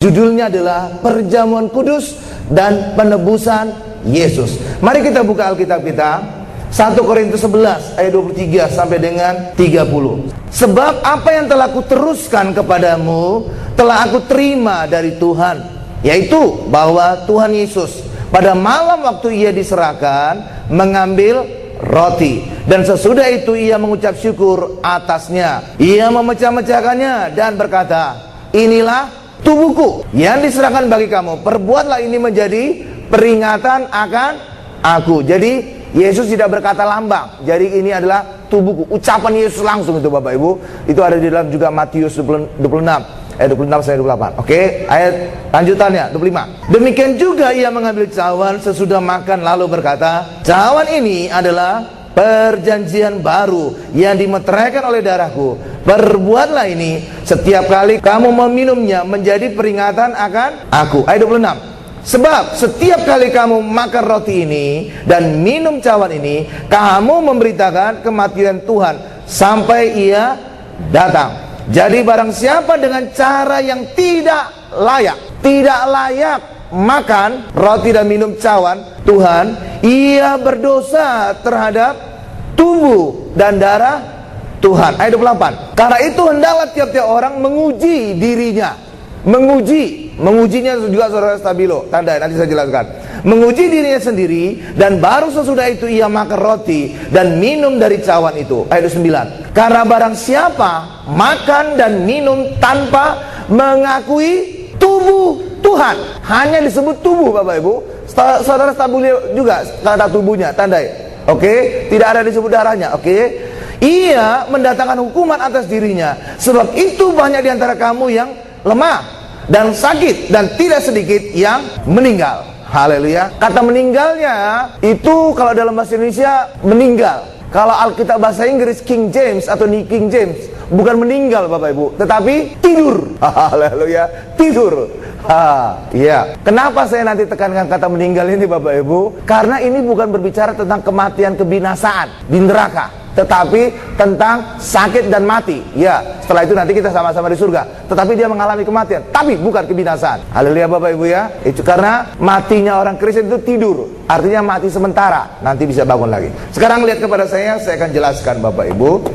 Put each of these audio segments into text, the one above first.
Judulnya adalah Perjamuan Kudus dan Penebusan Yesus. Mari kita buka Alkitab kita, 1 Korintus 11 ayat 23 sampai dengan 30. Sebab apa yang telah aku teruskan kepadamu telah aku terima dari Tuhan, yaitu bahwa Tuhan Yesus pada malam waktu ia diserahkan mengambil roti, dan sesudah itu ia mengucap syukur atasnya. Ia memecah-mecahkannya dan berkata, inilah tubuhku yang diserahkan bagi kamu. Perbuatlah ini menjadi peringatan akan aku. Jadi Yesus tidak berkata lambang. Jadi ini adalah tubuhku. Ucapan Yesus langsung itu Bapak Ibu. Itu ada di dalam juga Matius 26 ayat 26 sampai 28. Oke, ayat lanjutannya 25. Demikian juga ia mengambil cawan sesudah makan lalu berkata, cawan ini adalah perjanjian baru yang dimeteraikan oleh darahku. Perbuatlah ini setiap kali kamu meminumnya menjadi peringatan akan aku. Ayat 26. Sebab setiap kali kamu makan roti ini dan minum cawan ini, kamu memberitakan kematian Tuhan sampai ia datang. Jadi barang siapa dengan cara yang tidak layak makan roti dan minum cawan Tuhan, ia berdosa terhadap tubuh dan darah Tuhan. Ayat 28. Karena itu hendaklah tiap-tiap orang menguji dirinya. Mengujinya juga saudara stabilo. Tanda, nanti saya jelaskan. Menguji dirinya sendiri, dan baru sesudah itu ia makan roti dan minum dari cawan itu. Ayat 9. Karena barang siapa makan dan minum tanpa mengakui tubuh Tuhan, hanya disebut tubuh Bapak Ibu. Saudara stabilo juga kata tubuhnya, tandai. Oke, tidak ada disebut darahnya. Oke, ia mendatangkan hukuman atas dirinya. Sebab itu banyak di antara kamu yang lemah dan sakit, dan tidak sedikit yang meninggal. Haleluya. Kata meninggalnya itu kalau dalam bahasa Indonesia meninggal. Kalau Alkitab bahasa Inggris King James atau King James, bukan meninggal Bapak Ibu, tetapi tidur. Haleluya, tidur. Iya. Kenapa saya nanti tekankan kata meninggal ini Bapak Ibu? Karena ini bukan berbicara tentang kematian kebinasaan di neraka, tetapi tentang sakit dan mati. Ya, setelah itu nanti kita sama-sama di surga. Tetapi dia mengalami kematian, tapi bukan kebinasaan. Haleluya Bapak Ibu ya. Itu karena matinya orang Kristen itu tidur, artinya mati sementara, nanti bisa bangun lagi. Sekarang lihat kepada saya akan jelaskan Bapak Ibu.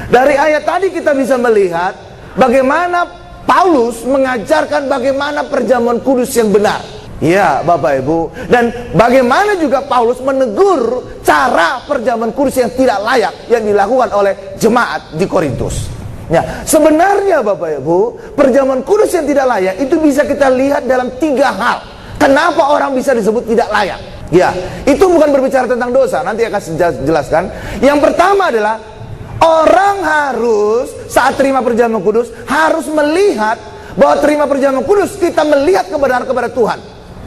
Dari ayat tadi kita bisa melihat bagaimana Paulus mengajarkan bagaimana perjamuan kudus yang benar. Ya Bapak Ibu. Dan bagaimana juga Paulus menegur cara perjamuan kudus yang tidak layak yang dilakukan oleh jemaat di Korintus. Ya, sebenarnya Bapak Ibu, perjamuan kudus yang tidak layak itu bisa kita lihat dalam 3 hal. Kenapa orang bisa disebut tidak layak? Ya, itu bukan berbicara tentang dosa, nanti akan saya jelaskan. Yang pertama adalah orang harus saat terima perjamuan kudus harus melihat bahwa terima perjamuan kudus kita melihat kebenaran kepada Tuhan.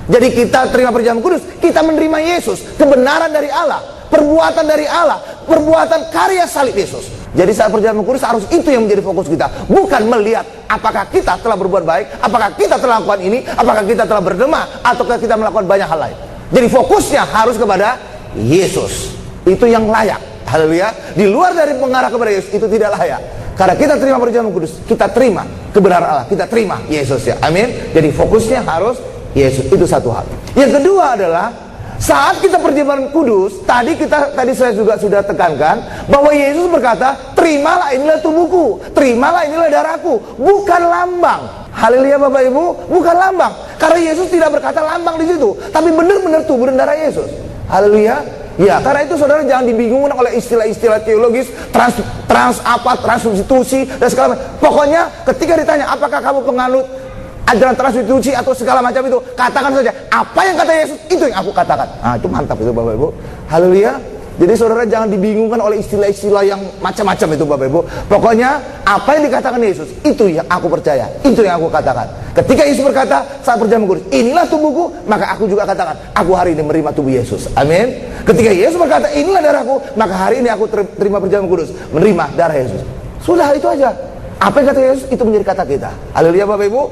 Jadi kita terima perjamuan kudus, kita menerima Yesus, kebenaran dari Allah, perbuatan dari Allah, perbuatan karya salib Yesus. Jadi saat perjamuan kudus harus itu yang menjadi fokus kita, bukan melihat apakah kita telah berbuat baik, apakah kita telah melakukan ini, apakah kita telah berdemah, ataukah kita melakukan banyak hal lain. Jadi fokusnya harus kepada Yesus. Itu yang layak. Haleluya. Di luar dari mengarah kepada Yesus itu tidak layak. Karena kita terima perjamuan kudus, kita terima kebenaran Allah, kita terima Yesus ya. Amin. Jadi fokusnya harus Yesus. Itu satu hal. Yang kedua adalah saat kita perjamuan kudus, tadi saya juga sudah tekankan bahwa Yesus berkata, terimalah inilah tubuhku, terimalah inilah darahku, bukan lambang. Haleluya Bapak Ibu, bukan lambang. Karena Yesus tidak berkata lambang di situ, tapi benar-benar tubuh dan darah Yesus. Haleluya. Ya, karena itu saudara jangan dibingungkan oleh istilah-istilah teologis, transubstitusi dan segala macam. Pokoknya ketika ditanya apakah kamu penganut ajaran transubstitusi atau segala macam itu, katakan saja apa yang kata Yesus, itu yang aku katakan. Nah, itu mantap itu Bapak Ibu. Haleluya. Jadi saudara jangan dibingungkan oleh istilah-istilah yang macam-macam itu Bapak Ibu. Pokoknya apa yang dikatakan Yesus, itu yang aku percaya, itu yang aku katakan. Ketika Yesus berkata saat perjamuan kudus, inilah tubuhku, maka aku juga katakan, aku hari ini menerima tubuh Yesus. Amin. Ketika Yesus berkata inilah darahku, maka hari ini aku terima perjamuan kudus, menerima darah Yesus. Sudah, itu aja. Apa yang kata Yesus, itu menjadi kata kita. Haleluya Bapak Ibu.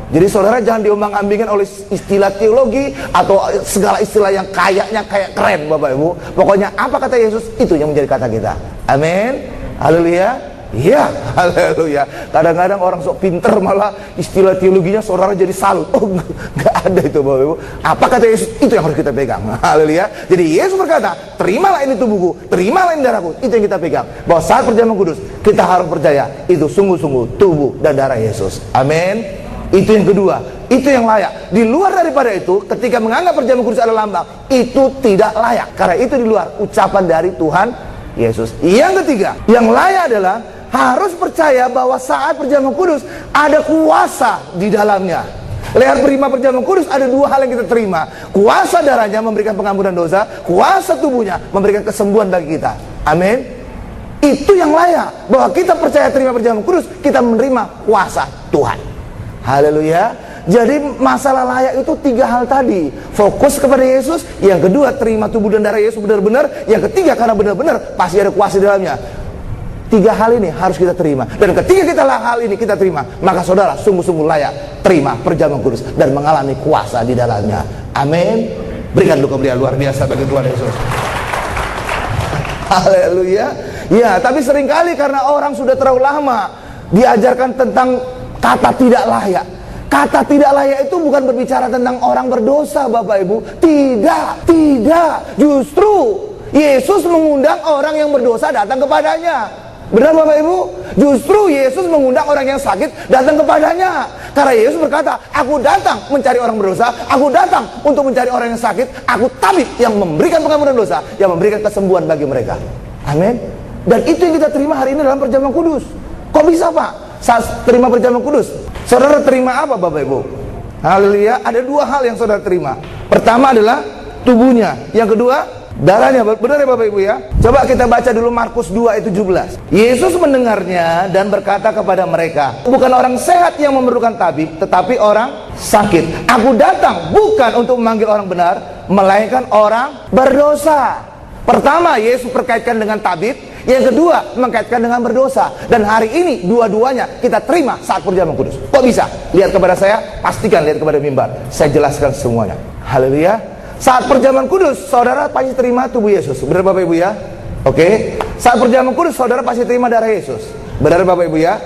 Jadi saudara jangan diombang-ambingkan oleh istilah teologi atau segala istilah yang kayaknya kayak keren Bapak Ibu. Pokoknya apa kata Yesus, itu yang menjadi kata kita. Amin. Haleluya. Iya, haleluya. Kadang-kadang orang sok pinter malah istilah teologinya saudara jadi salut. Oh, nggak ada itu Bapak Ibu. Apa kata Yesus? Itu yang harus kita pegang. Haleluya. Jadi Yesus berkata, terimalah ini tubuhku, terimalah ini darahku. Itu yang kita pegang. Bahwa saat perjamuan kudus, kita harus percaya itu sungguh-sungguh tubuh dan darah Yesus. Amin. Itu yang kedua. Itu yang layak. Di luar daripada itu, ketika menganggap perjamuan kudus adalah lambang, itu tidak layak. Karena itu di luar ucapan dari Tuhan Yesus. Yang ketiga, yang layak adalah harus percaya bahwa saat perjamuan kudus ada kuasa di dalamnya. Lihat terima perjamuan kudus, ada dua hal yang kita terima. Kuasa darahnya memberikan pengampunan dosa, kuasa tubuhnya memberikan kesembuhan bagi kita. Amin. Itu yang layak. Bahwa kita percaya terima perjamuan kudus, kita menerima kuasa Tuhan. Haleluya. Jadi masalah layak itu tiga hal tadi. Fokus kepada Yesus. Yang kedua, terima tubuh dan darah Yesus benar-benar. Yang ketiga, karena benar-benar pasti ada kuasa di dalamnya. Tiga hal ini harus kita terima. Dan ketika kita hal ini kita terima, maka saudara sungguh-sungguh layak terima perjamuan kudus dan mengalami kuasa di dalamnya. Amin. Berikan dulu kemuliaan luar biasa bagi Tuhan Yesus. Haleluya. Ya, tapi seringkali karena orang sudah terlalu lama diajarkan tentang kata tidak layak. Kata tidak layak itu bukan berbicara tentang orang berdosa, Bapak Ibu. Tidak. Justru Yesus mengundang orang yang berdosa datang kepadanya. Benar Bapak Ibu? Justru Yesus mengundang orang yang sakit datang kepadanya. Karena Yesus berkata, aku datang mencari orang berdosa, aku datang untuk mencari orang yang sakit, aku tabib yang memberikan pengampunan dosa, yang memberikan kesembuhan bagi mereka. Amin. Dan itu yang kita terima hari ini dalam perjamuan kudus. Kok bisa Pak? Saat terima perjamuan kudus, saudara terima apa Bapak Ibu? Haleluya. Ada dua hal yang saudara terima. Pertama adalah tubuhnya, yang kedua darahnya. Benar ya Bapak Ibu ya? Coba kita baca dulu Markus 2 ayat 17. Yesus mendengarnya dan berkata kepada mereka, bukan orang sehat yang memerlukan tabib, tetapi orang sakit. Aku datang bukan untuk memanggil orang benar, melainkan orang berdosa. Pertama, Yesus berkaitkan dengan tabib. Yang kedua, mengkaitkan dengan berdosa. Dan hari ini dua-duanya kita terima saat perjamuan kudus. Kok bisa? Lihat kepada saya, pastikan lihat kepada mimbar. Saya jelaskan semuanya. Haleluya. Saat perjamuan kudus, saudara pasti terima tubuh Yesus. Benar Bapak Ibu ya? Oke. Saat perjamuan kudus, saudara pasti terima darah Yesus. Benar Bapak Ibu ya?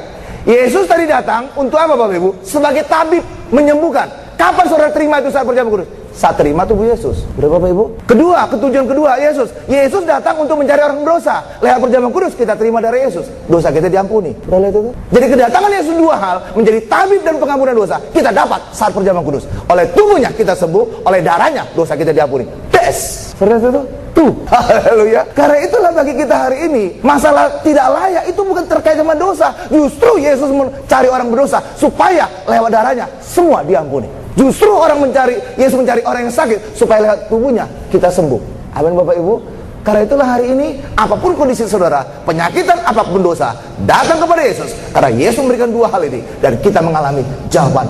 Yesus tadi datang untuk apa Bapak Ibu? Sebagai tabib, menyembuhkan. Kapan saudara terima itu saat perjamuan kudus? Saat terima tubuh Yesus. Benar Bapak Ibu? Kedua, ketujuan kedua Yesus datang untuk mencari orang berdosa. Lewat perjamuan kudus kita terima darah Yesus, dosa kita diampuni. Benar itu? Jadi kedatangan Yesus dua hal, menjadi tabib dan pengampunan dosa, kita dapat saat perjamuan kudus. Oleh tubuhnya kita sembuh, oleh darahnya dosa kita diampuni. Des. Benar itu? Tuh. Haleluya. Karena itulah bagi kita hari ini, masalah tidak layak itu bukan terkait dengan dosa. Justru Yesus mencari orang berdosa supaya lewat darahnya semua diampuni. Justru Yesus mencari orang yang sakit supaya lewat tubuhnya kita sembuh. Amin Bapak Ibu. Karena itulah hari ini apapun kondisi saudara, penyakitan apapun dosa, datang kepada Yesus. Karena Yesus memberikan dua hal ini dan kita mengalami jawaban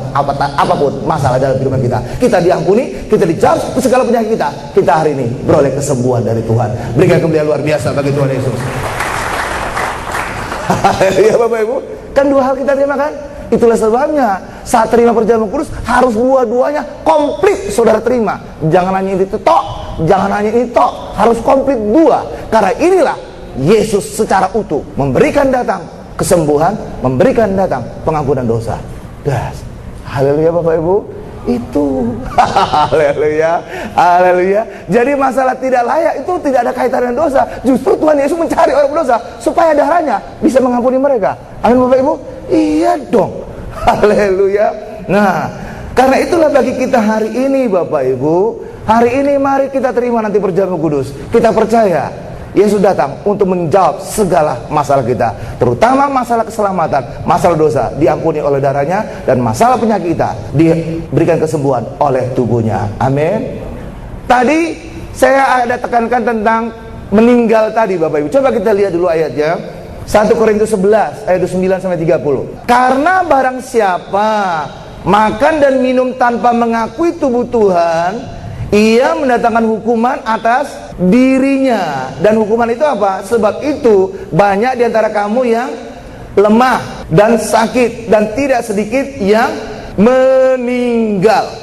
apapun masalah dalam kehidupan kita. Kita diampuni, kita dijawab segala penyakit kita. Kita hari ini beroleh kesembuhan dari Tuhan. Berikan kemuliaan luar biasa bagi Tuhan Yesus. Ya Bapak Ibu, kan dua hal kita terima kan? Itulah sebabnya saat terima perjamuan kudus harus dua-duanya komplit saudara terima. Jangan hanya ini tok, jangan hanya ini tok, harus komplit dua. Karena inilah Yesus secara utuh memberikan datang kesembuhan, memberikan datang pengampunan dosa. Das. Haleluya Bapak Ibu. Itu haleluya, haleluya. Jadi masalah tidak layak itu tidak ada kaitan dengan dosa. Justru Tuhan Yesus mencari orang berdosa supaya darahnya bisa mengampuni mereka. Amin Bapak Ibu. Iya dong. Haleluya. Nah, karena itulah bagi kita hari ini Bapak Ibu, hari ini mari kita terima nanti perjamuan kudus. Kita percaya Yesus datang untuk menjawab segala masalah kita, terutama masalah keselamatan, masalah dosa diampuni oleh darahnya, dan masalah penyakit kita diberikan kesembuhan oleh tubuhnya. Amin. Tadi saya ada tekankan tentang meninggal tadi Bapak Ibu. Coba kita lihat dulu ayatnya. 1 Korintus 11 ayat 9 sampai 30. Karena barang siapa makan dan minum tanpa mengakui tubuh Tuhan, ia mendatangkan hukuman atas dirinya. Dan hukuman itu apa? Sebab itu banyak di antara kamu yang lemah dan sakit, dan tidak sedikit yang meninggal.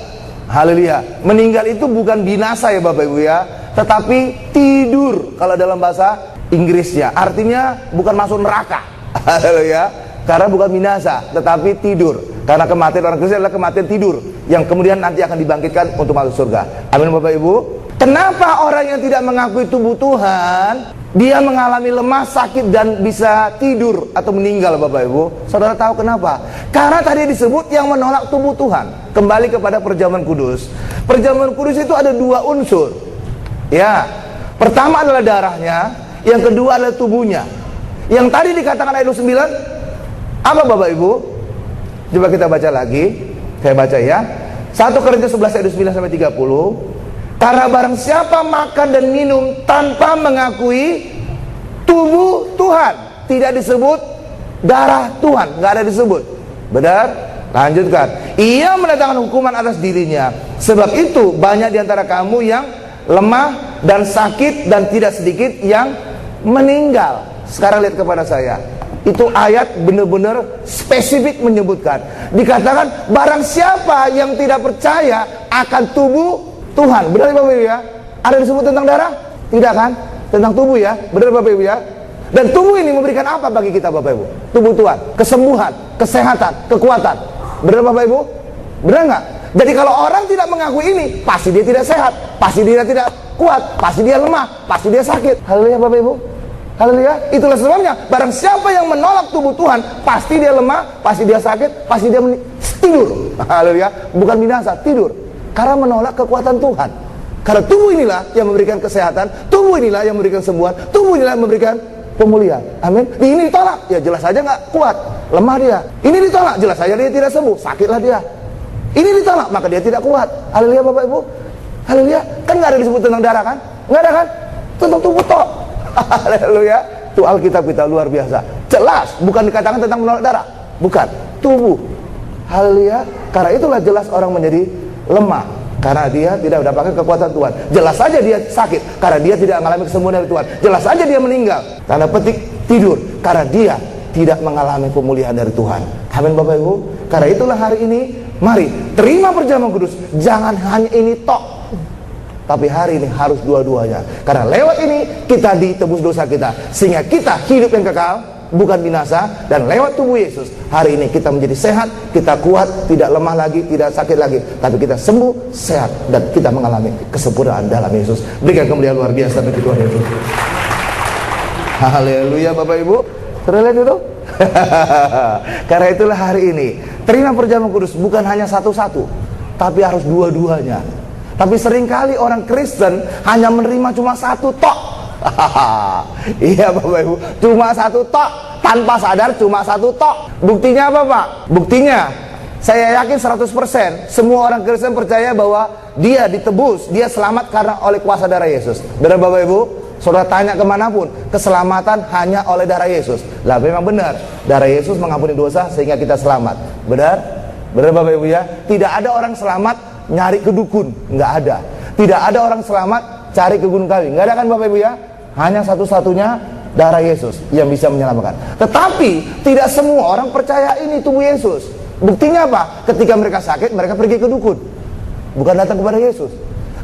Haleluya. Meninggal itu bukan binasa ya Bapak Ibu ya, tetapi tidur kalau dalam bahasa Inggrisnya. Artinya bukan masuk neraka. Haleluya. Karena bukan binasa, tetapi tidur. Karena kematian orang Kristen adalah kematian tidur, yang kemudian nanti akan dibangkitkan untuk masuk surga. Amin Bapak Ibu. Kenapa orang yang tidak mengakui tubuh Tuhan, dia mengalami lemah, sakit, dan bisa tidur atau meninggal Bapak Ibu? Saudara tahu kenapa? Karena tadi disebut yang menolak tubuh Tuhan. Kembali kepada perjamuan kudus. Perjamuan kudus itu ada dua unsur. Ya, pertama adalah darahnya, yang kedua adalah tubuhnya. Yang tadi dikatakan ayat 29, apa Bapak Ibu? Coba kita baca lagi. Saya baca ya. 1 Korintus 11 ayat 9 sampai 30. Karena barang siapa makan dan minum tanpa mengakui tubuh Tuhan, tidak disebut darah Tuhan, nggak ada disebut. Benar? Lanjutkan. Ia mendatangkan hukuman atas dirinya. Sebab itu banyak di antara kamu yang lemah dan sakit, dan tidak sedikit yang meninggal. Sekarang lihat kepada saya. Itu ayat benar-benar spesifik menyebutkan. Dikatakan barang siapa yang tidak percaya akan tubuh Tuhan. Benar Bapak Ibu ya? Ada disebut tentang darah? Tidak kan? Tentang tubuh ya? Benar Bapak Ibu ya? Dan tubuh ini memberikan apa bagi kita Bapak Ibu? Tubuh Tuhan, kesembuhan, kesehatan, kekuatan. Benar Bapak Ibu? Benar nggak? Jadi kalau orang tidak mengakui ini, pasti dia tidak sehat, pasti dia tidak kuat, pasti dia lemah, pasti dia sakit. Haleluya Bapak Ibu. Haleluya. Itulah sebabnya barang siapa yang menolak tubuh Tuhan, pasti dia lemah, pasti dia sakit, pasti dia tidur. Haleluya. Bukan binasa, tidur. Karena menolak kekuatan Tuhan. Karena tubuh inilah yang memberikan kesehatan, tubuh inilah yang memberikan sembuhan, tubuh inilah yang memberikan pemulihan. Amin. Ini ditolak, ya jelas saja nggak kuat, lemah dia. Ini ditolak, jelas saja dia tidak sembuh, sakitlah dia. Ini ditolak, maka dia tidak kuat. Haleluya Bapak Ibu. Haleluya. Kan nggak ada disebut tentang darah kan? Nggak ada kan? Tentang tubuh tok. Haleluya. Itu Alkitab kita luar biasa. Jelas, bukan dikatakan tentang menolak darah. Bukan, tubuh. Haleluya. Karena itulah jelas orang menjadi lemah, karena dia tidak mendapatkan kekuatan Tuhan. Jelas saja dia sakit, karena dia tidak mengalami kesembuhan dari Tuhan. Jelas saja dia meninggal, tanda petik tidur, karena dia tidak mengalami pemulihan dari Tuhan. Amin Bapak Ibu. Karena itulah hari ini, mari terima perjamuan kudus. Jangan hanya ini tok, tapi hari ini harus dua-duanya. Karena lewat ini kita ditebus dosa kita, sehingga kita hidup yang kekal, bukan binasa. Dan lewat tubuh Yesus, hari ini kita menjadi sehat, kita kuat, tidak lemah lagi, tidak sakit lagi, tapi kita sembuh, sehat, dan kita mengalami kesempurnaan dalam Yesus. Berikan kemuliaan luar biasa bagi Tuhan Yesus. Haleluya Bapak Ibu. Terlihat itu? Karena itulah hari ini terima perjamuan kudus bukan hanya satu-satu, tapi harus dua-duanya. Tapi seringkali orang Kristen hanya menerima cuma satu tok. Iya Bapak Ibu, cuma satu tok, tanpa sadar cuma satu tok. Buktinya apa Pak? Buktinya saya yakin 100% semua orang Kristen percaya bahwa dia ditebus, dia selamat karena oleh kuasa darah Yesus. Benar Bapak Ibu? Saudara tanya kemanapun, keselamatan hanya oleh darah Yesus. Lah memang benar, darah Yesus mengampuni dosa sehingga kita selamat. Benar? Benar Bapak Ibu ya? Tidak ada orang selamat nyari ke dukun, nggak ada. Tidak ada orang selamat cari ke gunung kawi, nggak ada kan Bapak Ibu ya? Hanya satu-satunya darah Yesus yang bisa menyelamatkan. Tetapi tidak semua orang percaya ini tubuh Yesus. Buktinya apa? Ketika mereka sakit, mereka pergi ke dukun, bukan datang kepada Yesus.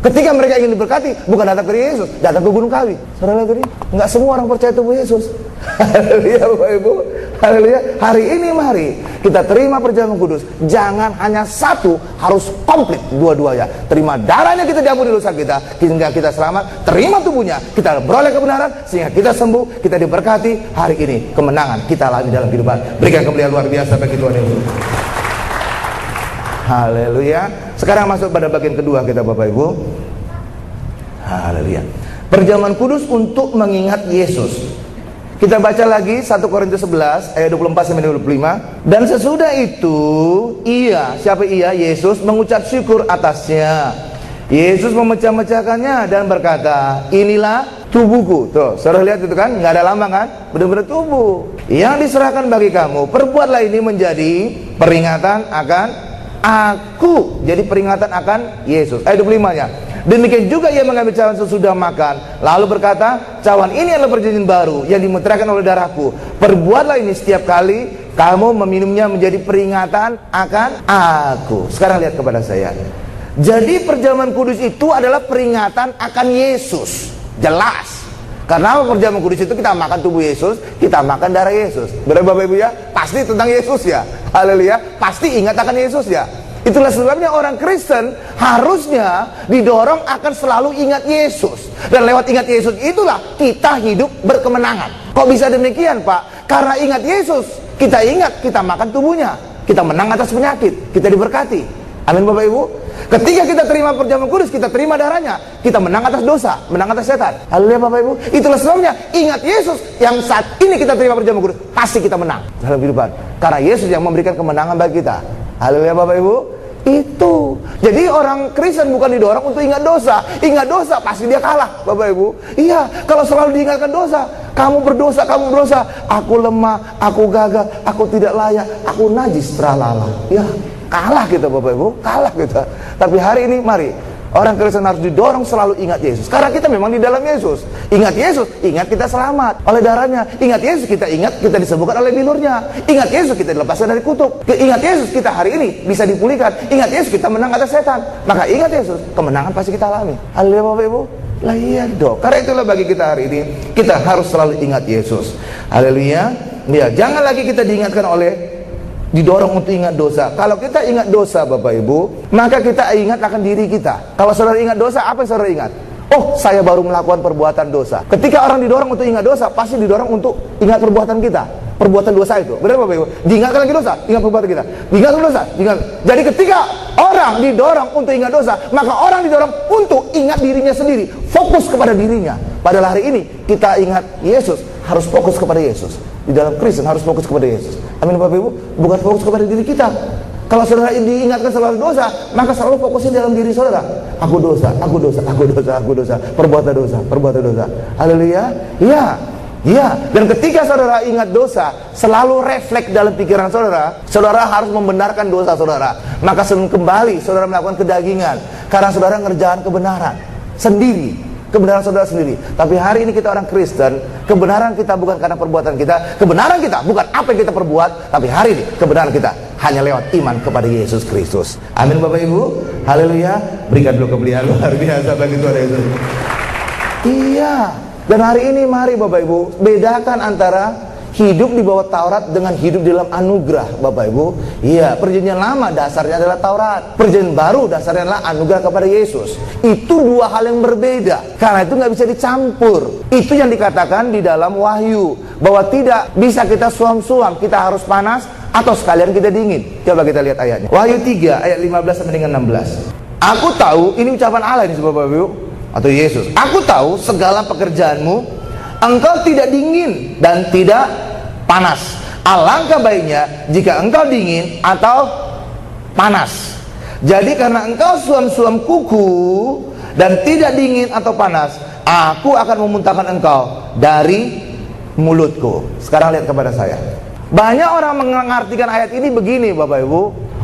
Ketika mereka ingin diberkati, bukan datang ke Yesus, datang ke gunung kawi. Saudara tadi, nggak semua orang percaya tubuh Yesus. Haleluya Bapak Ibu. Haleluya. Hari ini mari kita terima perjamuan kudus. Jangan hanya satu, harus komplit dua-duanya. Terima darahnya, kita diampuni dosa kita, sehingga kita selamat. Terima tubuhnya, kita beroleh kebenaran, sehingga kita sembuh, kita diberkati. Hari ini kemenangan kita alami dalam kehidupan. Berikan kemuliaan luar biasa bagi Tuhan Yesus. Haleluya. Sekarang masuk pada bagian kedua kita Bapak Ibu. Haleluya. Perjamuan kudus untuk mengingat Yesus. Kita baca lagi 1 Korintus 11 ayat 24 sampai 25. Dan sesudah itu ia, siapa ia? Yesus mengucap syukur atasnya. Yesus memecah-mecahkannya dan berkata, inilah tubuhku. Tuh, saudara lihat itu kan, nggak ada lambang kan? Benar-benar tubuh yang diserahkan bagi kamu. Perbuatlah ini menjadi peringatan akan aku. Jadi peringatan akan Yesus. Ayat 25-nya. Demikian juga ia mengambil cawan sesudah makan, lalu berkata, cawan ini adalah perjanjian baru yang dimeteraikan oleh darahku. Perbuatlah ini setiap kali kamu meminumnya menjadi peringatan akan aku. Sekarang lihat kepada saya. Jadi perjamuan kudus itu adalah peringatan akan Yesus. Jelas. Karena apa perjamuan kudus itu? Kita makan tubuh Yesus, kita makan darah Yesus. Benar Bapak Ibu ya? Pasti tentang Yesus ya. Haleluya. Pasti ingat akan Yesus ya. Itulah sebabnya orang Kristen harusnya didorong akan selalu ingat Yesus. Dan lewat ingat Yesus itulah kita hidup berkemenangan. Kok bisa demikian Pak? Karena ingat Yesus, kita ingat kita makan tubuhnya, kita menang atas penyakit, kita diberkati. Amin Bapak Ibu. Ketika kita terima perjamuan kudus, kita terima darahnya, kita menang atas dosa, menang atas setan. Haleluya Bapak Ibu. Itulah sebabnya ingat Yesus, yang saat ini kita terima perjamuan kudus, pasti kita menang dalam kehidupan. Karena Yesus yang memberikan kemenangan bagi kita. Haleluya Bapak Ibu. Itu. Jadi orang Kristen bukan didorong untuk ingat dosa. Ingat dosa pasti dia kalah Bapak Ibu. Iya, kalau selalu diingatkan dosa, kamu berdosa, kamu berdosa, aku lemah, aku gagal, aku tidak layak, aku najis, tralala. Ya, kalah kita Bapak Ibu, kalah kita. Tapi hari ini mari orang Kristen harus didorong selalu ingat Yesus. Karena kita memang di dalam Yesus. Ingat Yesus, ingat kita selamat oleh darahnya. Ingat Yesus, kita ingat kita disembuhkan oleh bilurnya. Ingat Yesus, kita dilepaskan dari kutuk. Ingat Yesus, kita hari ini bisa dipulihkan. Ingat Yesus, kita menang atas setan. Maka ingat Yesus, kemenangan pasti kita alami. Haleluya Bapak Ibu. Lah iya dong. Karena itulah bagi kita hari ini, kita harus selalu ingat Yesus. Haleluya. Ya, jangan lagi kita diingatkan didorong untuk ingat dosa. Kalau kita ingat dosa Bapak Ibu, maka kita ingat akan diri kita. Kalau saudara ingat dosa, apa yang saudara ingat? Oh, saya baru melakukan perbuatan dosa. Ketika orang didorong untuk ingat dosa, pasti didorong untuk ingat perbuatan kita, perbuatan dosa itu. Benar Bapak Ibu? Diingatkan lagi dosa, ingat perbuatan kita. Diingatkan dosa, ingat. Jadi ketika orang didorong untuk ingat dosa, maka orang didorong untuk ingat dirinya sendiri, fokus kepada dirinya. Padahal hari ini kita ingat Yesus, harus fokus kepada Yesus. Di dalam Kristen harus fokus kepada Yesus. Amin Bapak Ibu, bukan fokus kepada diri kita. Kalau saudara diingatkan selalu dosa, maka selalu fokusin dalam diri saudara. Aku dosa, aku dosa, aku dosa, aku dosa, perbuatan dosa, perbuatan dosa. Haleluya. Iya. Ya, dan ketika saudara ingat dosa, selalu refleks dalam pikiran saudara. Saudara harus membenarkan dosa saudara. Maka kembali saudara melakukan kedagingan, karena saudara ngerjakan kebenaran sendiri. Kebenaran saudara sendiri. Tapi hari ini kita orang Kristen, kebenaran kita bukan karena perbuatan kita, kebenaran kita bukan apa yang kita perbuat, tapi hari ini kebenaran kita hanya lewat iman kepada Yesus Kristus. Amin Bapak Ibu. Haleluya. Berikan dulu kemuliaan luar biasa bagi Tuhan Yesus. Iya. Dan hari ini mari Bapak Ibu bedakan antara hidup di bawah Taurat dengan hidup di dalam anugerah Bapak Ibu. Iya, perjanjian lama dasarnya adalah Taurat, perjanjian baru dasarnya adalah anugerah kepada Yesus. Itu dua hal yang berbeda, karena itu nggak bisa dicampur. Itu yang dikatakan di dalam Wahyu, bahwa tidak bisa kita suam-suam, kita harus panas atau sekalian kita dingin. Coba kita lihat ayatnya. Wahyu 3 ayat 15 sampai dengan 16. Aku tahu, ini ucapan Allah ini Bapak Ibu, atau Yesus. Aku tahu segala pekerjaanmu, engkau tidak dingin dan tidak panas. Alangkah baiknya jika engkau dingin atau panas. Jadi karena engkau suam-suam kuku dan tidak dingin atau panas, aku akan memuntahkan engkau dari mulutku. Sekarang lihat kepada saya. Banyak orang mengartikan ayat ini begini Bapak Ibu.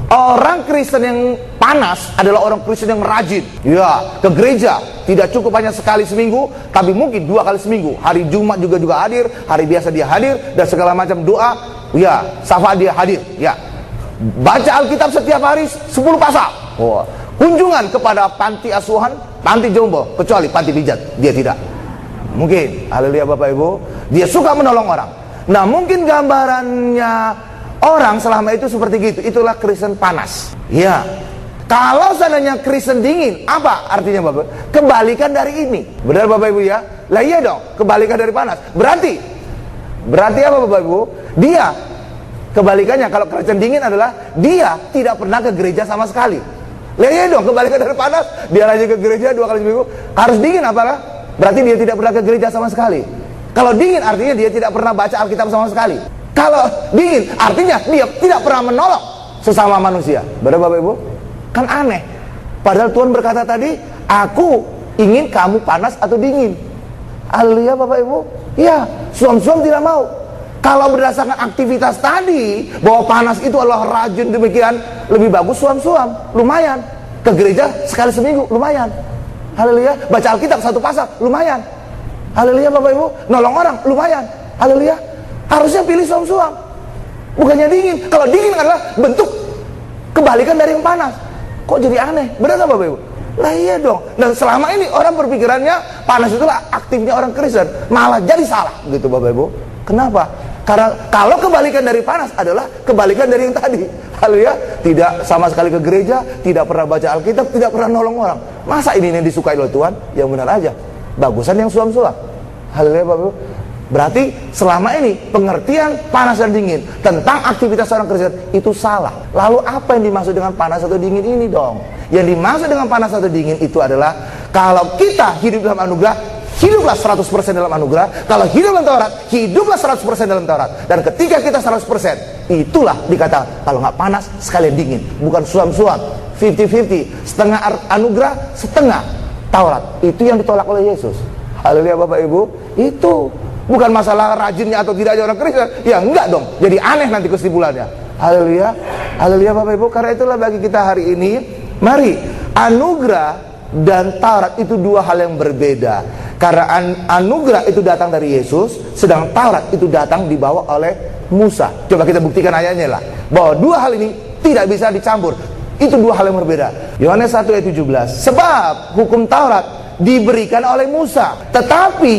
Orang Kristen yang panas adalah orang Kristen yang rajin. Ya, ke gereja tidak cukup hanya sekali seminggu, tapi mungkin 2 kali seminggu. Hari Jumat juga hadir, hari biasa dia hadir, dan segala macam doa, ya, syafaat dia hadir. Ya, baca Alkitab setiap hari 10 pasal. Oh, kunjungan kepada panti asuhan, panti jompo, kecuali panti pijat, dia tidak. Mungkin, haleluya Bapak Ibu, dia suka menolong orang. Nah, mungkin gambarannya orang selama itu seperti gitu. Itulah Kristen panas. Ya. Kalau seandainya Kristen dingin, apa artinya Bapak? Kebalikan dari ini. Benar Bapak Ibu ya? Lah iya dong, kebalikan dari panas. Berarti apa Bapak Ibu? Dia kebalikannya, kalau Kristen dingin adalah dia tidak pernah ke gereja sama sekali. Lah iya dong, kebalikan dari panas. Dia aja ke gereja 2 kali seminggu. Harus dingin apakah? Berarti dia tidak pernah ke gereja sama sekali. Kalau dingin artinya dia tidak pernah baca Alkitab sama sekali. Kalau dingin artinya dia tidak pernah menolong sesama manusia. Benar Bapak Ibu? Kan aneh. Padahal Tuhan berkata tadi, aku ingin kamu panas atau dingin. Haleluya Bapak Ibu. Ya, suam-suam tidak mau. Kalau berdasarkan aktivitas tadi, bahwa panas itu adalah rajin demikian, lebih bagus suam-suam. Lumayan. Ke gereja sekali seminggu, lumayan. Haleluya. Baca Alkitab 1 pasal, lumayan. Haleluya Bapak Ibu. Nolong orang, lumayan. Haleluya. Harusnya pilih suam-suam, bukannya dingin. Kalau dingin adalah bentuk kebalikan dari yang panas. Kok jadi aneh? Benar nggak Bapak Ibu? Lah iya dong. Dan selama ini orang berpikirannya panas itulah aktifnya orang Kristen, malah jadi salah gitu Bapak Ibu. Kenapa? Karena kalau kebalikan dari panas adalah kebalikan dari yang tadi. Haleluya, tidak sama sekali ke gereja, tidak pernah baca Alkitab, tidak pernah nolong orang. Masa ini yang disukai oleh Tuhan? Yang benar aja. Bagusan yang suam-suam. Haleluya Bapak Ibu. Berarti selama ini pengertian panas dan dingin tentang aktivitas orang Kristen itu salah. Lalu apa yang dimaksud dengan panas atau dingin ini dong? Yang dimaksud dengan panas atau dingin itu adalah kalau kita hidup dalam anugerah, hiduplah 100% dalam anugerah. Kalau hidup dalam Taurat, hiduplah 100% dalam Taurat. Dan ketika kita 100%, itulah dikatakan kalau nggak panas sekalian dingin, bukan suam-suam, 50-50, setengah anugerah, setengah Taurat. Itu yang ditolak oleh Yesus. Haleluya Bapak Ibu. Itu bukan masalah rajinnya atau tidaknya orang Kristen. Ya enggak dong. Jadi aneh nanti kesimpulannya. Haleluya. Haleluya Bapak Ibu. Karena itulah bagi kita hari ini, mari, anugerah dan Taurat itu dua hal yang berbeda. Karena anugerah itu datang dari Yesus, sedang Taurat itu datang dibawa oleh Musa. Coba kita buktikan ayatnya lah, bahwa dua hal ini tidak bisa dicampur. Itu dua hal yang berbeda. Yohanes 1 ayat 17. Sebab hukum Taurat diberikan oleh Musa, tetapi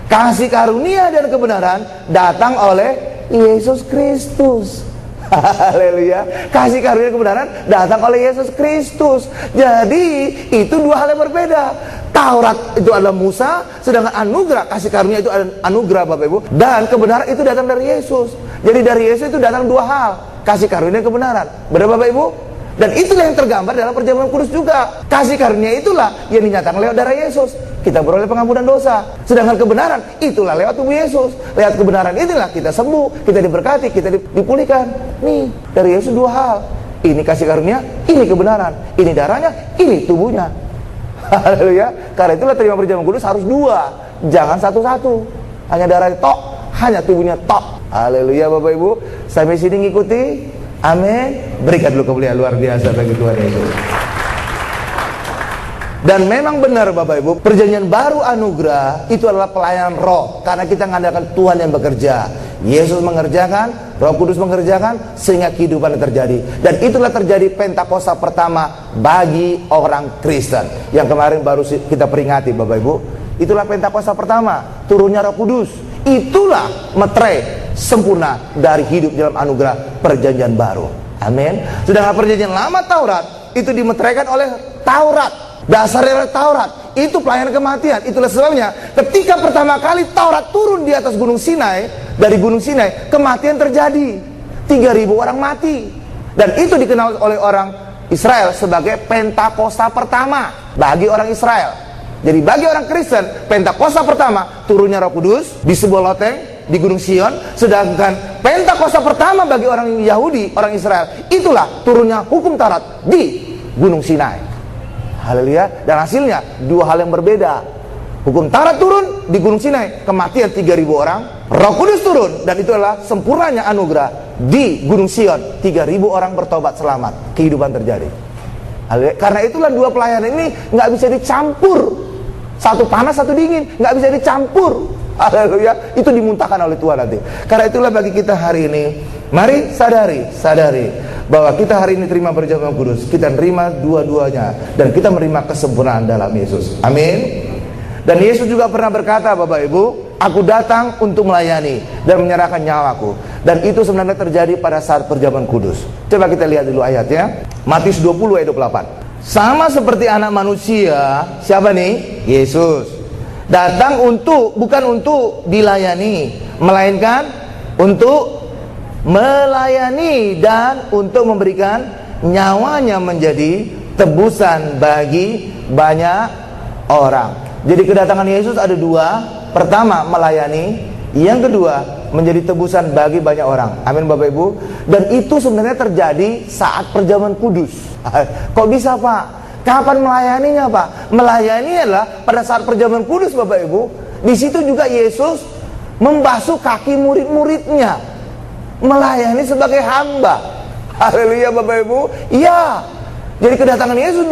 kasih karunia dan kebenaran datang oleh Yesus Kristus. Haleluya. Kasih karunia dan kebenaran datang oleh Yesus Kristus. Jadi itu dua hal yang berbeda. Taurat itu adalah Musa, sedangkan anugerah, kasih karunia itu adalah anugerah Bapak Ibu, dan kebenaran itu datang dari Yesus. Jadi dari Yesus itu datang dua hal, kasih karunia dan kebenaran. Benar Bapak Ibu? Dan itulah yang tergambar dalam perjamuan kudus juga. Kasih karunia itulah yang dinyatakan lewat darah Yesus, kita beroleh pengampunan dosa. Sedangkan kebenaran itulah lewat tubuh Yesus. Lewat kebenaran itulah kita sembuh, kita diberkati, kita dipulihkan. Nih, dari Yesus dua hal. Ini kasih karunia, ini kebenaran. Ini darahnya, ini tubuhnya. Haleluya. Karena itulah terima perjamuan kudus harus dua, jangan satu-satu. Hanya darah tok, hanya tubuhnya tok. Haleluya Bapak Ibu. Sampai sini ngikuti. Amin. Berikan dulu kemuliaan luar biasa bagi Tuhan Yesus. Dan memang benar Bapak Ibu, perjanjian baru anugerah itu adalah pelayanan roh. Karena kita mengandalkan Tuhan yang bekerja. Yesus mengerjakan, Roh Kudus mengerjakan, sehingga kehidupan terjadi. Dan itulah terjadi Pentakosta pertama bagi orang Kristen, yang kemarin baru kita peringati Bapak Ibu. Itulah Pentakosta pertama, turunnya Roh Kudus. Itulah meterai sempurna dari hidup dalam anugerah perjanjian baru. Amin. Sedangkan perjanjian lama Taurat itu dimeteraikan oleh Taurat. Dasarnya Taurat itu pelayanan kematian. Itulah sebabnya ketika pertama kali Taurat turun di atas gunung Sinai, dari gunung Sinai kematian terjadi, 3.000 orang mati. Dan itu dikenal oleh orang Israel sebagai Pentakosta pertama bagi orang Israel. Jadi bagi orang Kristen, Pentakosta pertama turunnya Roh Kudus di sebuah loteng di Gunung Sion. Sedangkan Pentakosta pertama bagi orang Yahudi, orang Israel, itulah turunnya hukum Taurat di Gunung Sinai. Haleluya. Dan hasilnya dua hal yang berbeda. Hukum Taurat turun di Gunung Sinai, kematian 3.000 orang. Roh Kudus turun, dan itu adalah sempurnanya anugerah di Gunung Sion. 3.000 orang bertobat selamat, kehidupan terjadi. Haleluya. Karena itulah dua pelayanan ini nggak bisa dicampur. Satu panas, satu dingin, nggak bisa dicampur. Haleluya. Itu dimuntahkan oleh Tuhan nanti. Karena itulah bagi kita hari ini, mari sadari bahwa kita hari ini terima perjamuan kudus, kita terima dua-duanya, dan kita menerima kesempurnaan dalam Yesus. Amin. Dan Yesus juga pernah berkata Bapak Ibu, aku datang untuk melayani dan menyerahkan nyawaku. Dan itu sebenarnya terjadi pada saat perjamuan kudus. Coba kita lihat dulu ayatnya. Matius 20 ayat 28. Sama seperti anak manusia, siapa nih? Yesus. Datang bukan untuk dilayani, melainkan untuk melayani dan untuk memberikan nyawanya menjadi tebusan bagi banyak orang. Jadi kedatangan Yesus ada dua. Pertama, melayani. Yang kedua, menjadi tebusan bagi banyak orang. Amin Bapak Ibu. Dan itu sebenarnya terjadi saat perjamuan kudus. Kok bisa Pak? Kapan melayaninya Pak? Melayani adalah pada saat perjamuan kudus Bapak Ibu. Di situ juga Yesus membasuh kaki murid-muridnya, melayani sebagai hamba. Haleluya Bapak Ibu. Iya. Jadi kedatangan Yesus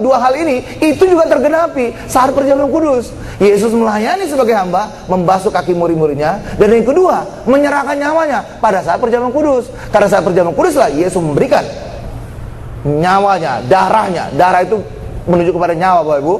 dua hal ini itu juga tergenapi saat perjamuan kudus. Yesus melayani sebagai hamba, membasuh kaki murid-muridnya, dan yang kedua, menyerahkan nyawanya pada saat perjamuan kudus. Karena saat perjamuan kuduslah Yesus memberikan nyawanya, darahnya. Darah itu menuju kepada nyawa Bapak Ibu,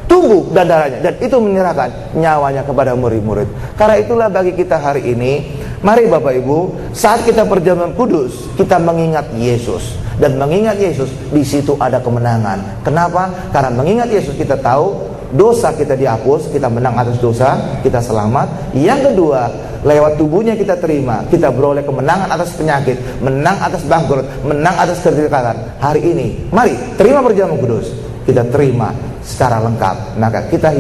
tubuh dan darahnya, dan itu menyerahkan nyawanya kepada murid-murid. Karena itulah bagi kita hari ini, mari Bapak Ibu, saat kita perjamuan kudus, kita mengingat Yesus. Dan mengingat Yesus, di situ ada kemenangan. Kenapa? Karena mengingat Yesus kita tahu dosa kita dihapus, kita menang atas dosa, kita selamat. Yang kedua, lewat tubuhnya kita terima, kita beroleh kemenangan atas penyakit, menang atas bangkrut, menang atas keterikatan. Hari ini, mari terima perjamuan kudus. Kita terima secara lengkap, maka kita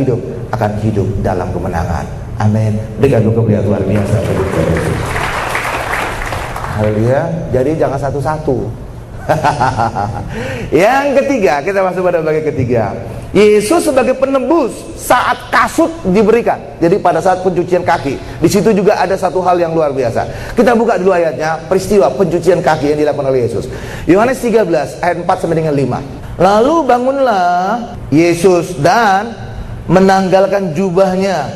akan hidup dalam kemenangan. Amin. Dengan kemuliaan luar biasa. Haleluya. Jadi jangan satu-satu. Yang ketiga, kita masuk pada bagian ketiga. Yesus sebagai penebus saat kasut diberikan. Jadi pada saat pencucian kaki, di situ juga ada satu hal yang luar biasa. Kita buka dulu ayatnya, peristiwa pencucian kaki yang dilakukan oleh Yesus. Yohanes 13 ayat 4 sampai dengan 5. Lalu bangunlah Yesus dan menanggalkan jubahnya.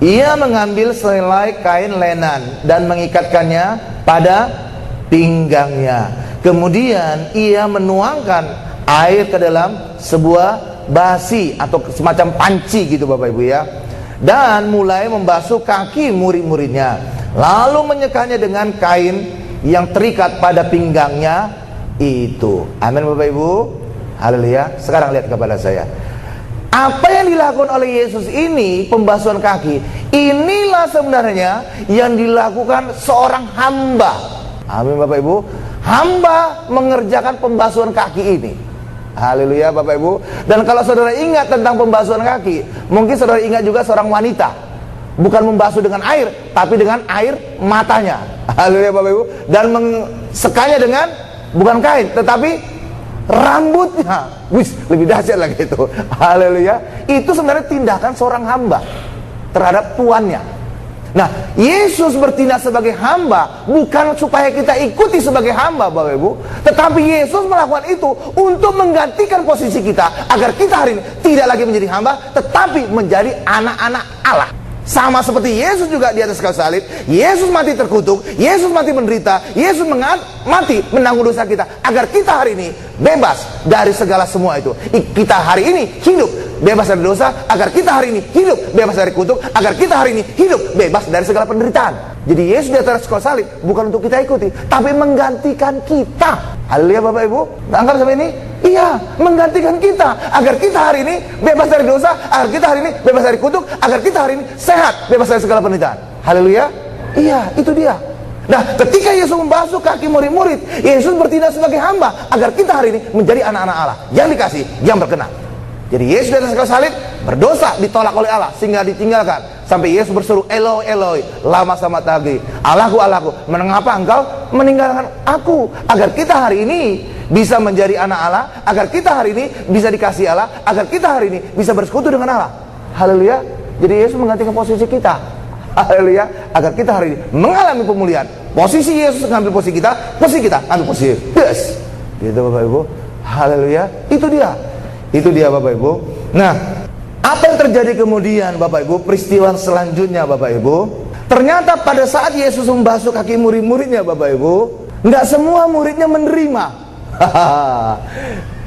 Ia mengambil selai kain lenan dan mengikatkannya pada pinggangnya. Kemudian ia menuangkan air ke dalam sebuah basi atau semacam panci gitu Bapak Ibu ya, dan mulai membasuh kaki murid-muridnya, lalu menyekanya dengan kain yang terikat pada pinggangnya itu. Amin Bapak Ibu. Haleluya. Sekarang lihat kepada saya, apa yang dilakukan oleh Yesus ini, pembasuhan kaki, inilah sebenarnya yang dilakukan seorang hamba. Amin Bapak Ibu. Hamba mengerjakan pembasuhan kaki ini. Haleluya Bapak Ibu. Dan kalau saudara ingat tentang pembasuhan kaki, mungkin saudara ingat juga seorang wanita, bukan membasuh dengan air, tapi dengan air matanya. Haleluya Bapak Ibu. Dan sekanya dengan bukan kain, tetapi rambutnya. Wis, lebih dahsyat lagi itu. Haleluya. Itu sebenarnya tindakan seorang hamba terhadap tuannya. Nah, Yesus bertindak sebagai hamba bukan supaya kita ikuti sebagai hamba Bapak Ibu, tetapi Yesus melakukan itu untuk menggantikan posisi kita, agar kita hari ini tidak lagi menjadi hamba, tetapi menjadi anak-anak Allah. Sama seperti Yesus juga di atas kayu salib, Yesus mati terkutuk, Yesus mati menderita, Yesus mati menanggung dosa kita, agar kita hari ini bebas dari segala semua itu. Kita hari ini hidup bebas dari dosa, agar kita hari ini hidup bebas dari kutuk, agar kita hari ini hidup bebas dari segala penderitaan. Jadi Yesus di atas kayu salib bukan untuk kita ikuti, tapi menggantikan kita. Haleluya Bapak Ibu. Angkat sampai ini? Iya, menggantikan kita, agar kita hari ini bebas dari dosa, agar kita hari ini bebas dari kutuk, agar kita hari ini sehat, bebas dari segala penderitaan. Haleluya. Iya, itu dia. Nah, ketika Yesus membasuh kaki murid-murid, Yesus bertindak sebagai hamba, agar kita hari ini menjadi anak-anak Allah yang dikasih, yang berkenan. Jadi Yesus di atas kayu salib berdosa, ditolak oleh Allah sehingga ditinggalkan, sampai Yesus berseru, Eloi Eloi lama sabachthani, Allahku Allahku, mengapa engkau meninggalkan aku? Agar kita hari ini bisa menjadi anak Allah, agar kita hari ini bisa dikasih Allah, agar kita hari ini bisa bersekutu dengan Allah. Haleluya. Jadi Yesus menggantikan posisi kita. Haleluya. Agar kita hari ini mengalami pemulihan. Posisi Yesus ngambil posisi kita ngambil posisi yes. Gitu Bapak Ibu. Haleluya. Itu dia. Itu dia Bapak Ibu. Nah, apa yang terjadi kemudian Bapak Ibu? Peristiwa selanjutnya Bapak Ibu, ternyata pada saat Yesus membasuh kaki murid-muridnya Bapak Ibu, nggak semua muridnya menerima.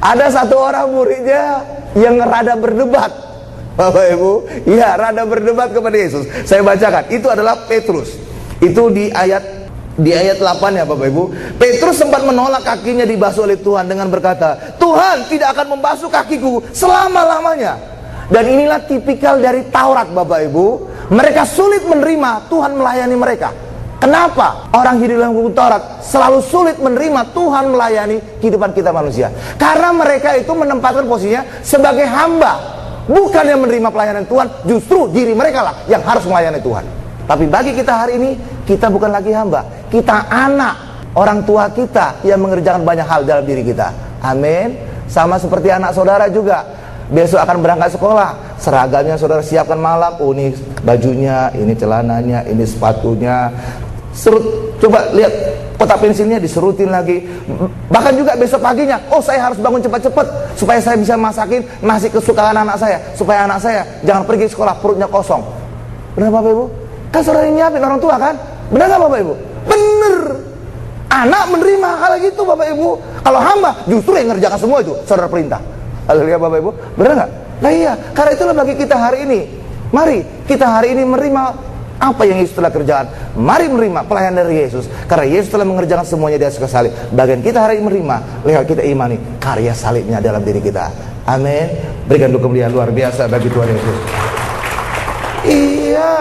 Ada satu orang muridnya yang rada berdebat Bapak Ibu. Ya, rada berdebat kepada Yesus. Saya bacakan, itu adalah Petrus. Itu di ayat 8 ya Bapak Ibu. Petrus sempat menolak kakinya dibasuh oleh Tuhan dengan berkata, Tuhan tidak akan membasuh kakiku selama-lamanya. Dan inilah tipikal dari Taurat Bapak Ibu. Mereka sulit menerima Tuhan melayani mereka. Kenapa? Orang hidup dalam hukum Taurat selalu sulit menerima Tuhan melayani kehidupan kita manusia. Karena mereka itu menempatkan posisinya sebagai hamba, bukan yang menerima pelayanan Tuhan. Justru diri mereka lah yang harus melayani Tuhan. Tapi bagi kita hari ini, kita bukan lagi hamba, kita anak. Orang tua kita yang mengerjakan banyak hal dalam diri kita. Amin. Sama seperti anak saudara juga, besok akan berangkat sekolah, seragamnya saudara siapkan malam. Oh, ini bajunya, ini celananya, ini sepatunya. Serut, coba lihat kotak pensilnya diserutin lagi. Bahkan juga besok paginya, oh saya harus bangun cepat-cepat supaya saya bisa masakin nasi kesukaan anak saya, supaya anak saya jangan pergi sekolah perutnya kosong. Benar Bapak Ibu? Kan saudara yang nyiapin, orang tua kan? Benar gak Bapak Ibu? Bener. Anak menerima hal gitu Bapak Ibu. Kalau hamba justru yang ngerjakan semua itu, saudara perintah. Haleluya Bapak Ibu. Benar nggak? Nah iya, karena itulah bagi kita hari ini. Mari kita hari ini menerima apa yang Yesus telah kerjakan. Mari menerima pelayanan dari Yesus, karena Yesus telah mengerjakan semuanya di atas kayu salib. Bagian kita hari ini menerima, lihat kita imani karya salibnya dalam diri kita. Amin. Berikan kemuliaan luar biasa bagi Tuhan Yesus. Iya,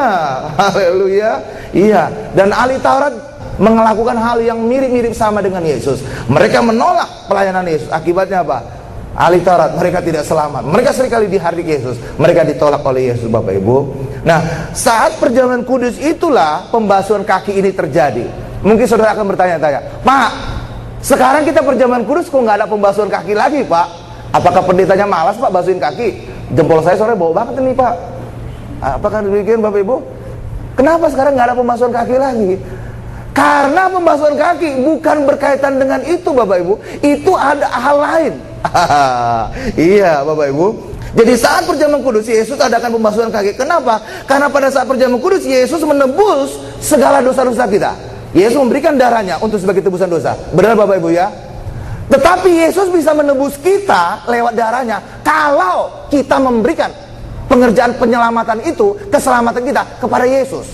haleluya. Iya, dan ahli Taurat melakukan hal yang mirip-mirip sama dengan Yesus. Mereka menolak pelayanan Yesus. Akibatnya apa? Ahli Taurat, mereka tidak selamat. Mereka seringkali dihardik Yesus. Mereka ditolak oleh Yesus, Bapak Ibu. Nah, saat perjamuan kudus itulah pembasuhan kaki ini terjadi. Mungkin saudara akan bertanya-tanya, Pak, sekarang kita perjamuan kudus kok nggak ada pembasuhan kaki lagi, Pak? Apakah pendetanya malas, Pak, basuhin kaki? Jempol saya sore bau banget ini, Pak. Apakah demikian, Bapak Ibu? Kenapa sekarang nggak ada pembasuhan kaki lagi? Karena pembasuhan kaki bukan berkaitan dengan itu, Bapak Ibu. Itu ada hal lain. Iya, Bapak Ibu. Jadi saat perjamuan kudus Yesus adakan pembasuhan kaki. Kenapa? Karena pada saat perjamuan kudus Yesus menebus segala dosa-dosa kita. Yesus memberikan darahnya untuk sebagai tebusan dosa. Benar Bapak Ibu ya? Tetapi Yesus bisa menebus kita lewat darahnya kalau kita memberikan pengerjaan penyelamatan itu, keselamatan kita kepada Yesus.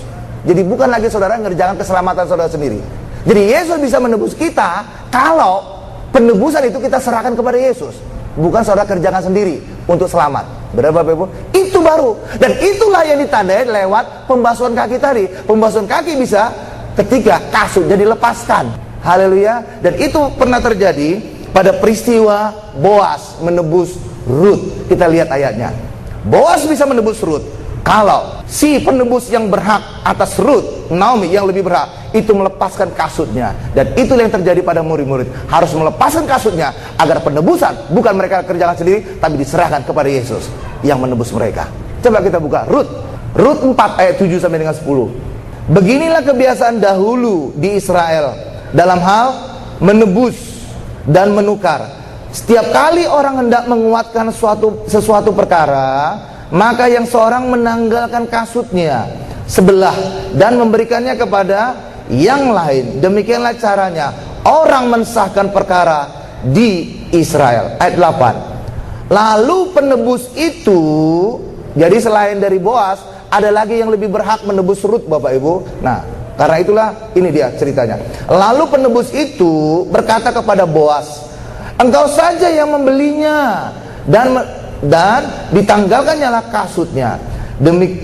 Jadi bukan lagi saudara mengerjakan keselamatan saudara sendiri. Jadi Yesus bisa menebus kita kalau penebusan itu kita serahkan kepada Yesus. Bukan saudara kerjakan sendiri untuk selamat. Benar Bapak Ibu? Itu baru. Dan itulah yang ditandai lewat pembasuhan kaki tadi. Pembasuhan kaki bisa ketika kasut jadi lepaskan. Haleluya. Dan itu pernah terjadi pada peristiwa Boas menebus Rut. Kita lihat ayatnya. Boas bisa menebus Rut kalau si penebus yang berhak atas Rut, Naomi yang lebih berhak, itu melepaskan kasutnya. Dan itulah yang terjadi pada murid-murid. Harus melepaskan kasutnya agar penebusan bukan mereka kerjakan sendiri, tapi diserahkan kepada Yesus yang menebus mereka. Coba kita buka Rut 4 ayat 7 sampai dengan 10. Beginilah kebiasaan dahulu di Israel dalam hal menebus dan menukar. Setiap kali orang hendak menguatkan sesuatu perkara, maka yang seorang menanggalkan kasutnya sebelah dan memberikannya kepada yang lain. Demikianlah caranya orang mensahkan perkara di Israel. Ayat 8. Lalu penebus itu, jadi selain dari Boas, ada lagi yang lebih berhak menebus Rut, Bapak Ibu. Nah, karena itulah ini dia ceritanya. Lalu penebus itu berkata kepada Boas, engkau saja yang membelinya, dan ditanggalkannya lah kasutnya.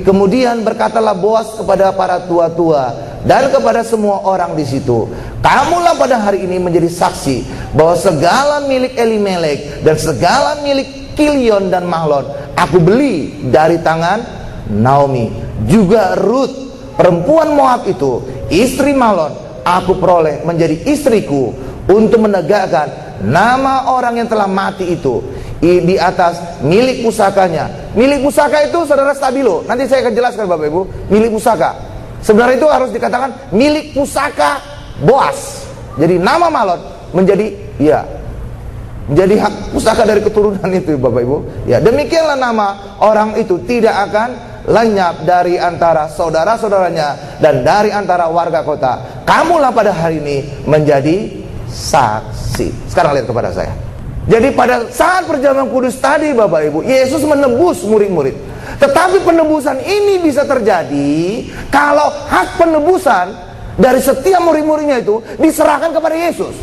Kemudian berkatalah Boas kepada para tua-tua dan kepada semua orang di situ, kamulah pada hari ini menjadi saksi bahwa segala milik Elimelek dan segala milik Kilion dan Mahlon aku beli dari tangan Naomi. Juga Rut perempuan Moab itu, istri Mahlon, aku peroleh menjadi istriku untuk menegakkan nama orang yang telah mati itu di atas milik pusakanya. Milik pusaka itu saudara stabilo. Nanti saya akan jelaskan Bapak Ibu. Milik pusaka sebenarnya itu harus dikatakan milik pusaka Boas. Jadi nama Mahlon menjadi hak pusaka dari keturunan itu Bapak Ibu. Ya, demikianlah nama orang itu tidak akan lenyap dari antara saudara-saudaranya dan dari antara warga kota. Kamulah pada hari ini menjadi saksi. Sekarang lihat kepada saya. Jadi pada saat perjamuan kudus tadi Bapak Ibu, Yesus menebus murid-murid. Tetapi penebusan ini bisa terjadi kalau hak penebusan dari setiap murid-muridnya itu diserahkan kepada Yesus.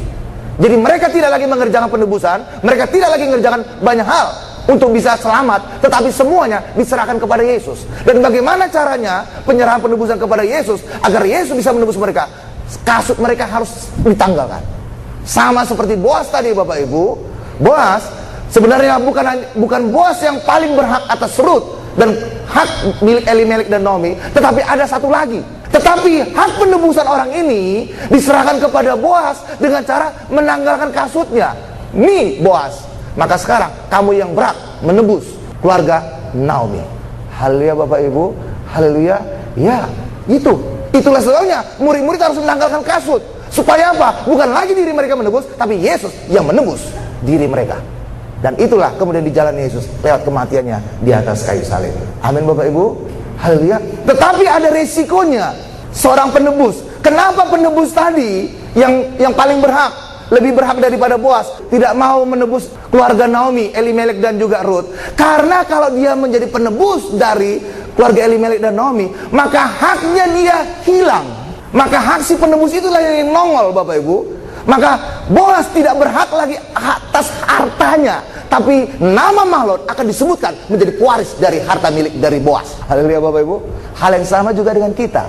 Jadi mereka tidak lagi mengerjakan penebusan, mereka tidak lagi mengerjakan banyak hal untuk bisa selamat, tetapi semuanya diserahkan kepada Yesus. Dan bagaimana caranya penyerahan penebusan kepada Yesus agar Yesus bisa menebus mereka? Kasut mereka harus ditanggalkan. Sama seperti Boas tadi Bapak Ibu. Boas sebenarnya bukan Boas yang paling berhak atas Rut dan hak milik Elimelek dan Naomi, tetapi ada satu lagi. Tetapi hak penebusan orang ini diserahkan kepada Boas dengan cara menanggalkan kasutnya. Nih Boas, maka sekarang kamu yang berhak menebus keluarga Naomi. Haleluya Bapak Ibu, haleluya. Ya, itulah sebabnya murid-murid harus menanggalkan kasut. Supaya apa? Bukan lagi diri mereka menebus, tapi Yesus yang menebus diri mereka. Dan itulah kemudian di jalan Yesus lewat kematiannya di atas kayu salib. Amin Bapak Ibu, haleluya. Tetapi ada resikonya seorang penebus. Kenapa penebus tadi yang paling berhak lebih berhak daripada Boas tidak mau menebus keluarga Naomi, Elimelek dan juga Ruth? Karena kalau dia menjadi penebus dari keluarga Elimelek dan Naomi, maka haknya dia hilang. Maka hak si penebus itulah yang nongol, Bapak Ibu. Maka Boas tidak berhak lagi atas hartanya, tapi nama Mahlon akan disebutkan menjadi pewaris dari harta milik dari Boas. Haleluya, Bapak Ibu. Hal yang sama juga dengan kita.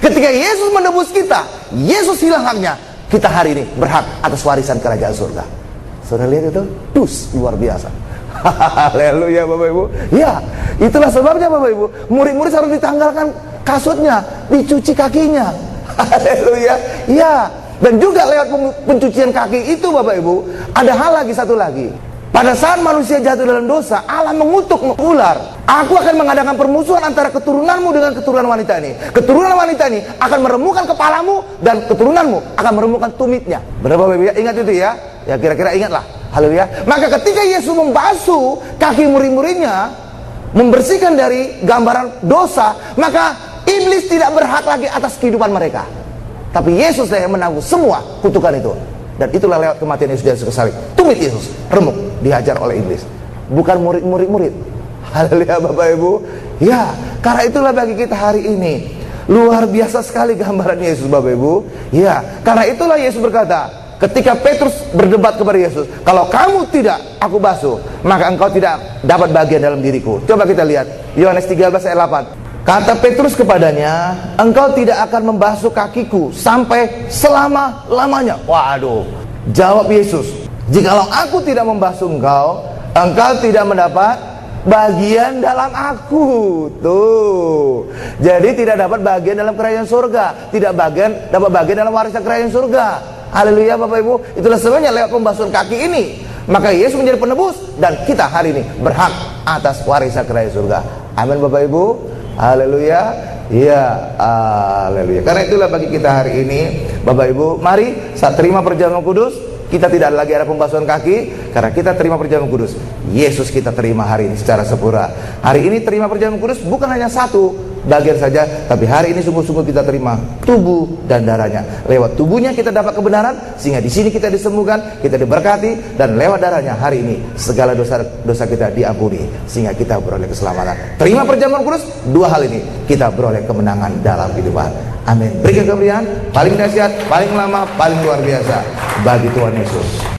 Ketika Yesus menebus kita, Yesus hilang haknya, kita hari ini berhak atas warisan kerajaan surga. Saudara lihat itu? Luar biasa. Haleluya, Bapak Ibu. Ya, itulah sebabnya Bapak Ibu, murid-murid harus ditanggalkan kasutnya, dicuci kakinya. Haleluya. Ya. Dan juga lewat pencucian kaki itu Bapak Ibu, ada hal lagi, satu lagi. Pada saat manusia jatuh dalam dosa, Allah mengutuk ular. Aku akan mengadakan permusuhan antara keturunanmu dengan keturunan wanita ini. Keturunan wanita ini akan meremukkan kepalamu, dan keturunanmu akan meremukkan tumitnya. Benar Bapak Ibu ya? Ingat itu ya. Ya kira-kira ingatlah. Haleluya. Maka ketika Yesus membasuh kaki murid-muridnya, membersihkan dari gambaran dosa, maka iblis tidak berhak lagi atas kehidupan mereka. Tapi Yesus yang menanggung semua kutukan itu. Dan itulah lewat kematian Yesus di atas kayu salib. Tumit Yesus, remuk, dihajar oleh iblis. Bukan murid-murid. Haleluya Bapak Ibu. Ya, karena itulah bagi kita hari ini luar biasa sekali gambaran Yesus Bapak Ibu. Ya, karena itulah Yesus berkata, ketika Petrus berdebat kepada Yesus, kalau kamu tidak aku basuh, maka engkau tidak dapat bagian dalam diriku. Coba kita lihat Yohanes 13 ayat 8. Kata Petrus kepadanya, engkau tidak akan membasuh kakiku sampai selama-lamanya. Waduh, jawab Yesus, jikalau aku tidak membasuh engkau, engkau tidak mendapat bagian dalam aku. Tuh, jadi tidak dapat bagian dalam kerajaan surga, tidak dapat bagian dalam warisan kerajaan surga. Haleluya Bapak Ibu. Itulah sebabnya lewat pembasuhan kaki ini, maka Yesus menjadi penebus, dan kita hari ini berhak atas warisan kerajaan surga. Amin Bapak Ibu. Haleluya. Ya, haleluya. Karena itulah bagi kita hari ini Bapak Ibu, mari saat terima perjamuan kudus, kita tidak lagi ada pembasuhan kaki, karena kita terima perjamuan kudus. Yesus kita terima hari ini secara sempurna. Hari ini terima perjamuan kudus bukan hanya satu bagian saja, tapi hari ini sungguh-sungguh kita terima tubuh dan darahnya. Lewat tubuhnya kita dapat kebenaran, sehingga di sini kita disembuhkan, kita diberkati, dan lewat darahnya hari ini segala dosa kita diampuni, sehingga kita beroleh keselamatan. Terima perjamuan kudus, dua hal ini kita beroleh kemenangan dalam kehidupan. Amin. Berikan kemuliaan paling dahsyat, paling lama, paling luar biasa bagi Tuhan Yesus.